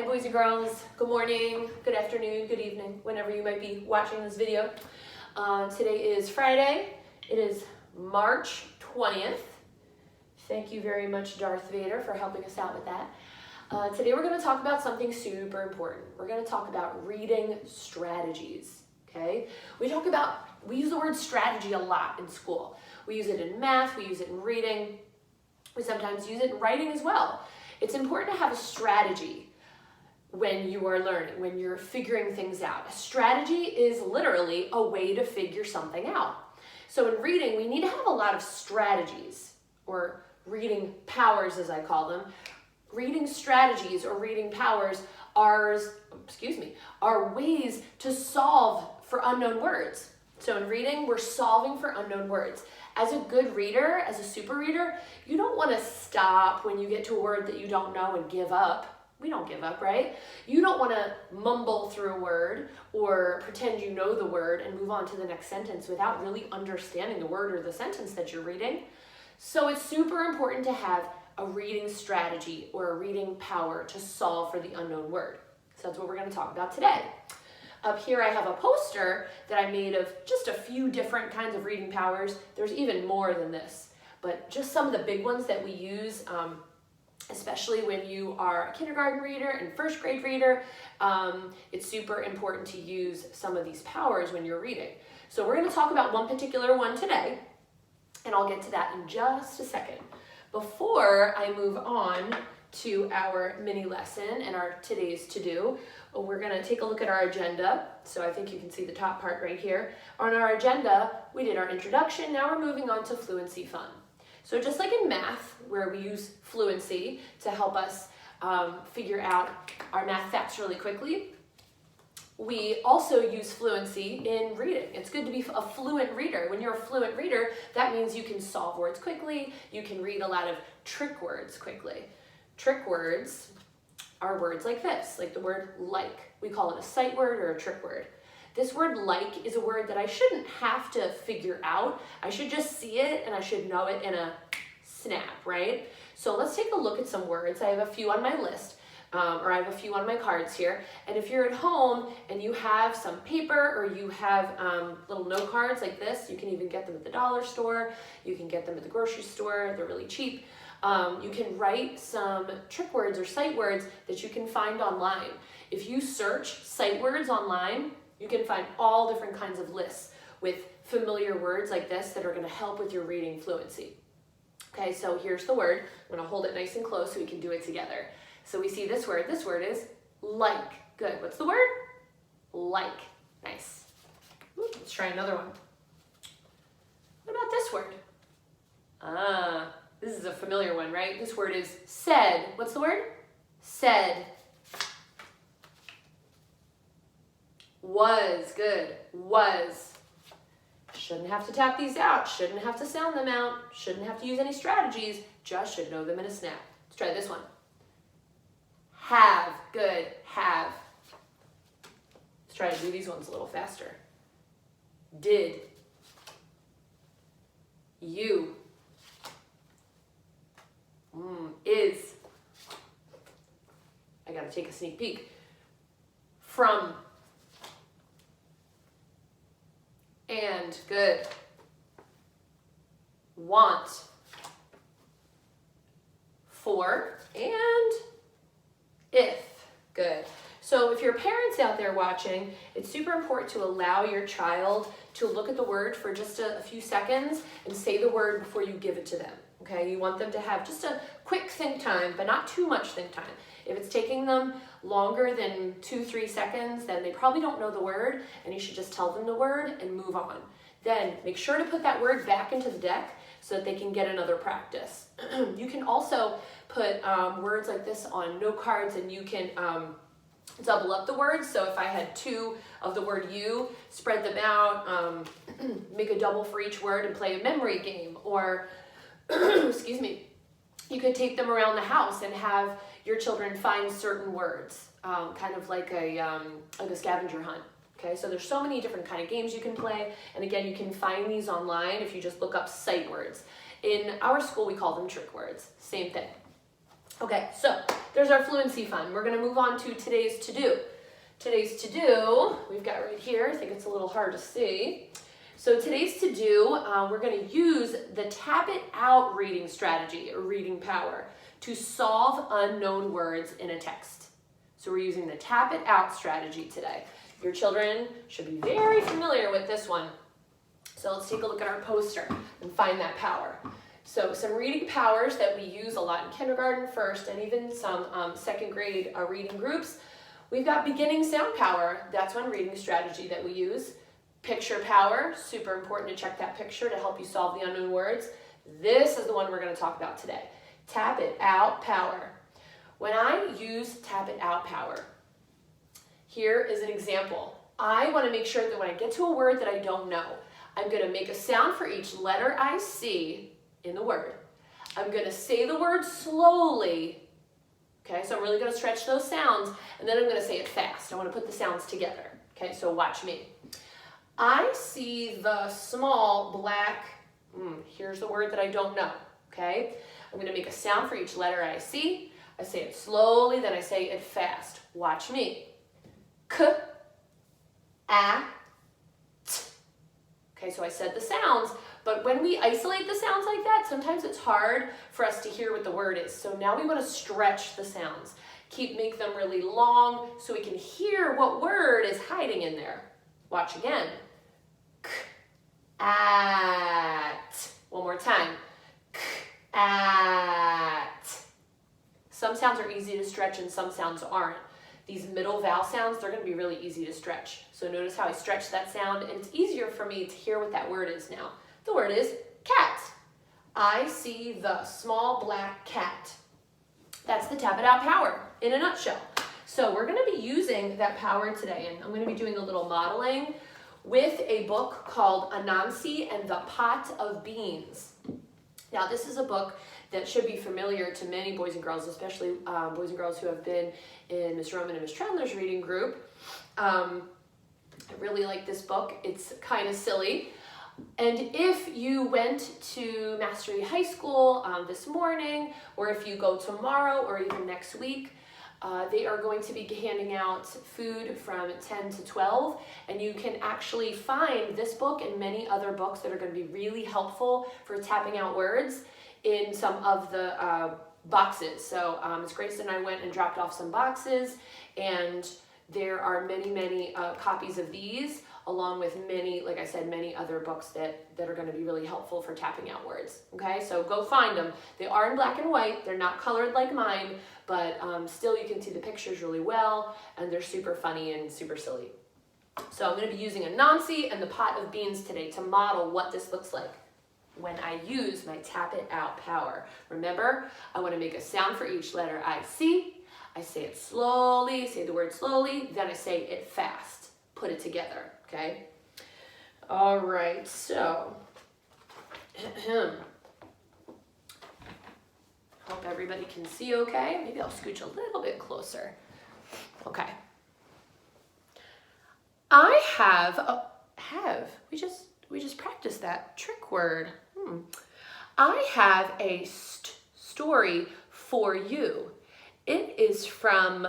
Hi boys and girls, good morning, good afternoon, good evening, whenever you might be watching this video. Today is Friday, it is March 20th. Thank you very much, Darth Vader, for helping us out with that. Today we're going to talk about something super important. We're going to talk about reading strategies, okay? We use the word strategy a lot in school. We use it in math, we use it in reading, we sometimes use it in writing as well. It's important to have a strategy when you are learning, when you're figuring things out. A strategy is literally a way to figure something out. So in reading, we need to have a lot of strategies, or reading powers as I call them. Reading strategies or reading powers are ways to solve for unknown words. So in reading, we're solving for unknown words. As a good reader, as a super reader, you don't want to stop when you get to a word that you don't know and give up. We don't give up, right? You don't want to mumble through a word or pretend you know the word and move on to the next sentence without really understanding the word or the sentence that you're reading. So it's super important to have a reading strategy or a reading power to solve for the unknown word. So that's what we're going to talk about today. Up here I have a poster that I made of just a few different kinds of reading powers. There's even more than this, but just some of the big ones that we use, especially when you are a kindergarten reader and first grade reader. It's super important to use some of these powers when you're reading. So we're going to talk about one particular one today, and I'll get to that in just a second. Before I move on to our mini lesson and our today's to-do, we're going to take a look at our agenda. So I think you can see the top part right here. On our agenda, we did our introduction. Now we're moving on to fluency fun. So just like in math, where we use fluency to help us figure out our math facts really quickly, we also use fluency in reading. It's good to be a fluent reader. When you're a fluent reader, that means you can solve words quickly. You can read a lot of trick words quickly. Trick words are words like this, like the word like. We call it a sight word or a trick word. This word like is a word that I shouldn't have to figure out. I should just see it and I should know it in a snap, right? So let's take a look at some words. I have a few on my list, or I have a few on my cards here. And if you're at home and you have some paper or you have little note cards like this, you can even get them at the dollar store. You can get them at the grocery store. They're really cheap. You can write some trick words or sight words that you can find online. If you search sight words online, you can find all different kinds of lists with familiar words like this that are going to help with your reading fluency. Okay, so here's the word. I'm going to hold it nice and close so we can do it together. So we see this word. This word is like. Good. What's the word? Like. Nice. Let's try another one. What about this word? This is a familiar one, right? This word is said. What's the word? Said. Was. Good. Was. Shouldn't have to tap these out. Shouldn't have to sound them out. Shouldn't have to use any strategies. Just should know them in a snap. Let's try this one. Have. Good. Have. Let's try to do these ones a little faster. Did. You. Is. I gotta take a sneak peek. From. And. Good. Want. For. And. If. Good. So if your parents out there watching, it's super important to allow your child to look at the word for just a few seconds and say the word before you give it to them. Okay, you want them to have just a quick think time, but not too much think time. If it's taking them longer than 2-3 seconds, then they probably don't know the word, and you should just tell them the word and move on. Then make sure to put that word back into the deck so that they can get another practice. You can also put words like this on note cards, and you can double up the words. So if I had 2 of the word you, spread them out, make a double for each word and play a memory game. Or, excuse me, you could take them around the house and have your children find certain words, kind of like a scavenger hunt. Okay, so there's so many different kind of games you can play. And again, you can find these online if you just look up sight words. In our school, we call them trick words. Same thing. Okay, so there's our fluency fun. We're going to move on to today's to-do. Today's to-do, we've got right here. I think it's a little hard to see. So today's to-do, we're going to use the Tap It Out reading strategy, or reading power, to solve unknown words in a text. So we're using the Tap It Out strategy today. Your children should be very familiar with this one. So let's take a look at our poster and find that power. So some reading powers that we use a lot in kindergarten, first, and even some second grade reading groups. We've got beginning sound power. That's one reading strategy that we use. Picture power, super important to check that picture to help you solve the unknown words. This is the one we're going to talk about today. Tap It Out power. When I use Tap It Out power, here is an example. I want to make sure that when I get to a word that I don't know, I'm going to make a sound for each letter I see in the word. I'm going to say the word slowly. Okay, so I'm really going to stretch those sounds, and then I'm going to say it fast. I want to put the sounds together. Okay, so watch me. I see the small black, here's the word that I don't know. Okay, I'm going to make a sound for each letter I see. I say it slowly, then I say it fast. Watch me. K, A, T. Okay, so I said the sounds, but when we isolate the sounds like that, sometimes it's hard for us to hear what the word is. So now we want to stretch the sounds. Make them really long so we can hear what word is hiding in there. Watch again. K, at. One more time. K, at. Some sounds are easy to stretch and some sounds aren't. These middle vowel sounds, they're going to be really easy to stretch. So notice how I stretch that sound, and it's easier for me to hear what that word is now. The word is cat. I see the small black cat. That's the Tap It Out power in a nutshell. So we're going to be using that power today, and I'm going to be doing a little modeling with a book called Anansi and the Pot of Beans. Now, this is a book that should be familiar to many boys and girls, especially boys and girls who have been in Miss Roman and Miss Trendler's reading group. I really like this book. It's kind of silly. And if you went to Mastery High School this morning, or if you go tomorrow or even next week, they are going to be handing out food from 10 to 12, and you can actually find this book and many other books that are going to be really helpful for tapping out words in some of the boxes. So Ms. Grace and I went and dropped off some boxes, and there are many copies of these, along with many, like I said, many other books that are going to be really helpful for tapping out words. Okay, so go find them. They are in black and white. They're not colored like mine, but still you can see the pictures really well, and they're super funny and super silly. So I'm going to be using Anansi and the Pot of Beans today to model what this looks like when I use my Tap It Out power. Remember, I want to make a sound for each letter I see. I say it slowly, say the word slowly, then I say it fast. Put it together, okay? All right, so hope everybody can see okay. Maybe I'll scooch a little bit closer. Okay. I we just practiced that trick word. I have a story for you. It is from,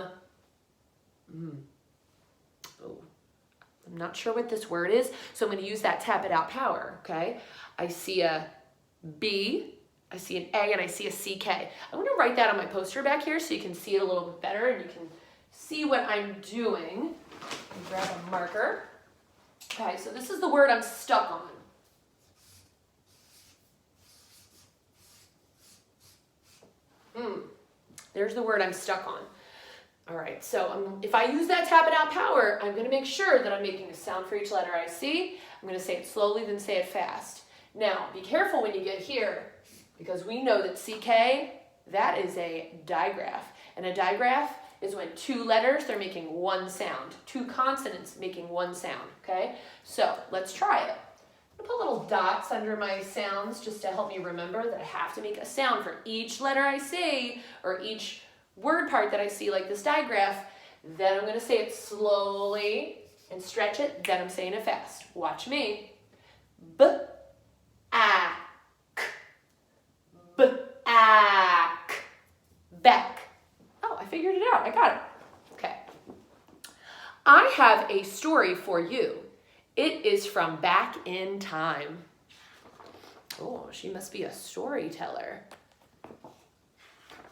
I'm not sure what this word is, so I'm going to use that Tap It Out power, okay? I see a B, I see an A, and I see a CK. I'm going to write that on my poster back here so you can see it a little bit better and you can see what I'm doing. Grab a marker. Okay, so this is the word I'm stuck on. There's the word I'm stuck on. All right, so if I use that Tap It Out power, I'm going to make sure that I'm making a sound for each letter I see. I'm going to say it slowly, then say it fast. Now, be careful when you get here, because we know that CK, that is a digraph. And a digraph is when two letters, they're making one sound. Two consonants making one sound, okay? So let's try it. I'm going to put little dots under my sounds just to help me remember that I have to make a sound for each letter I say, or each word part that I see, like this digraph. Then I'm going to say it slowly and stretch it. Then I'm saying it fast. Watch me. B, A, K. B, A, K. back. Oh, I figured it out. I got it. Okay. I have a story for you. It is from back in time. Oh, she must be a storyteller.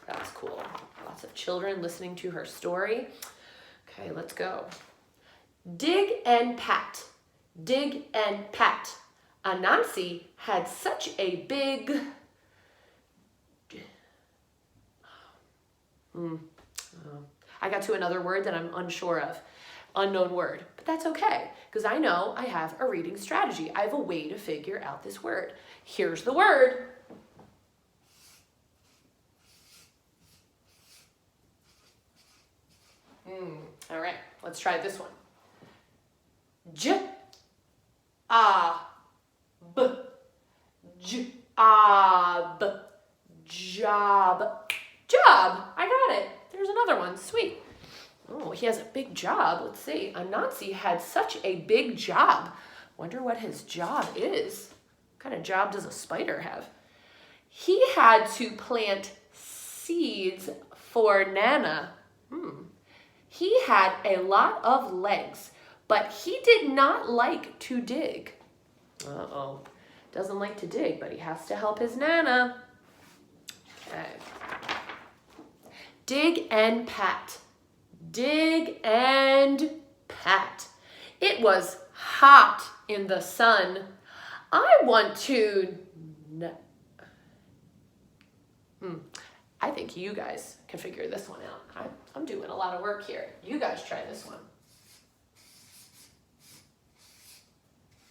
That's cool. Lots of children listening to her story. Okay, let's go. Dig and pat. Dig and pat. Anansi had such a big... I got to another word that I'm unsure of. Unknown word. But that's okay, because I know I have a reading strategy. I have a way to figure out this word. Here's the word. All right, let's try this one. Job. Job. I got it. There's another one. Sweet. Oh, he has a big job. Let's see. Anansi had such a big job. Wonder what his job is. What kind of job does a spider have? He had to plant seeds for Nana. He had a lot of legs, but he did not like to dig. Uh-oh. Doesn't like to dig, but he has to help his Nana. Okay. Dig and pat. Dig and pat. It was hot in the sun. I want to... I think you guys can figure this one out. I'm doing a lot of work here. You guys try this one.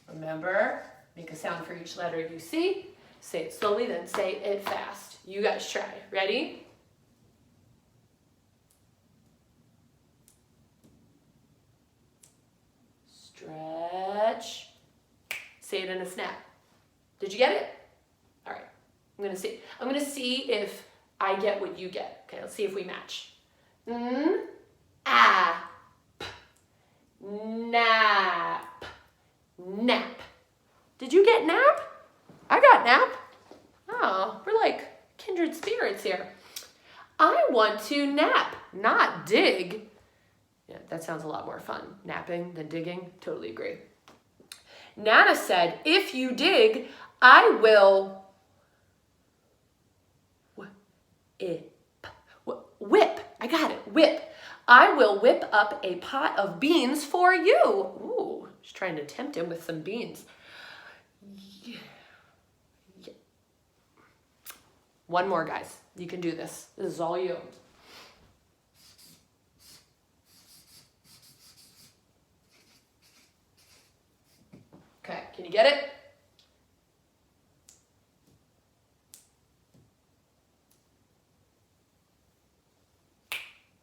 Remember, make a sound for each letter you see. Say it slowly, then say it fast. You guys try. Ready? Stretch. Say it in a snap. Did you get it? All right. I'm gonna see if I get what you get. Okay, let's see if we match. Nap. Nap. Did you get nap? I got nap. Oh, we're like kindred spirits here. I want to nap, not dig. Yeah, that sounds a lot more fun. Napping than digging. Totally agree. Nana said, if you dig, I will whip. I got it. Whip. I will whip up a pot of beans for you. Ooh, she's trying to tempt him with some beans. Yeah. One more, guys. You can do this. This is all you. Okay, can you get it?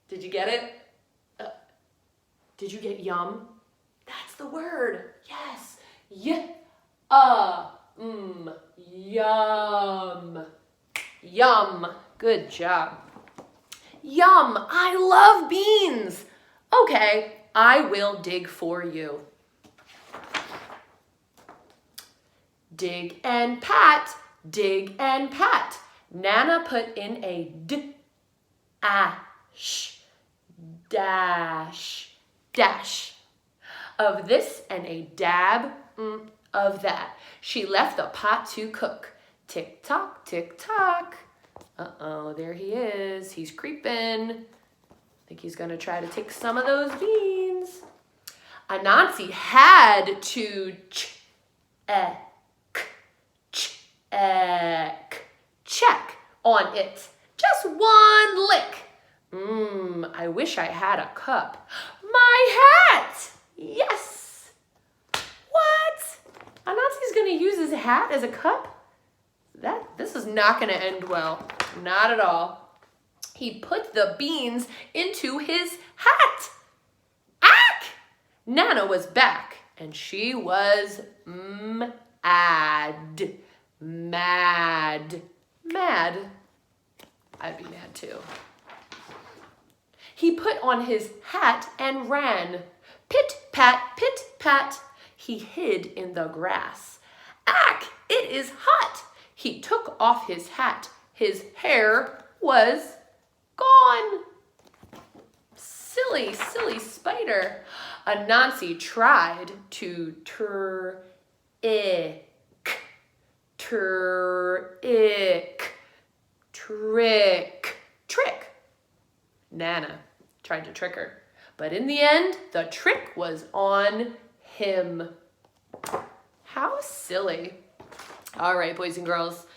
Did you get it? Did you get yum? That's the word. Yes. Yum. Yum. Good job. Yum. I love beans. Okay, I will dig for you. Dig and pat. Dig and pat. Nana put in a dash of this and a dab of that. She left the pot to cook. Tick tock, tick tock. Uh-oh, there he is. He's creeping. I think he's gonna try to take some of those beans. Anansi had to check on it. Just one lick. I wish I had a cup. My hat! Yes! What? Anansi's gonna use his hat as a cup? This is not gonna end well. Not at all. He put the beans into his hat. Ack! Nana was back, and she was mad. Mad. I'd be mad too. He put on his hat and ran. Pit, pat. He hid in the grass. Ack, it is hot. He took off his hat. His hair was Gone. Silly, silly spider. Anansi tried to trick, trick. Nana tried to trick her. But in the end, the trick was on him. How silly. All right, boys and girls.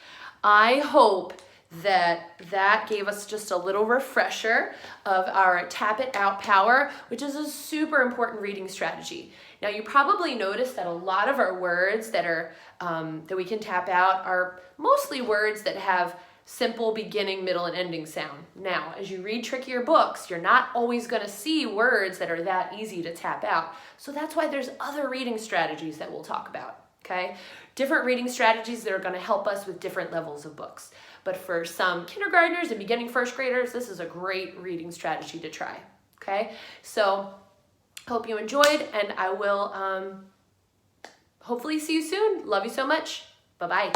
I hope that gave us just a little refresher of our Tap It Out power, which is a super important reading strategy. Now, you probably noticed that a lot of our words that are that we can tap out are mostly words that have simple beginning, middle, and ending sound. Now, as you read trickier books, you're not always going to see words that are that easy to tap out. So that's why there's other reading strategies that we'll talk about, okay? Different reading strategies that are going to help us with different levels of books. But for some kindergartners and beginning first graders, this is a great reading strategy to try, okay? So hope you enjoyed, and I will hopefully see you soon. Love you so much. Bye-bye.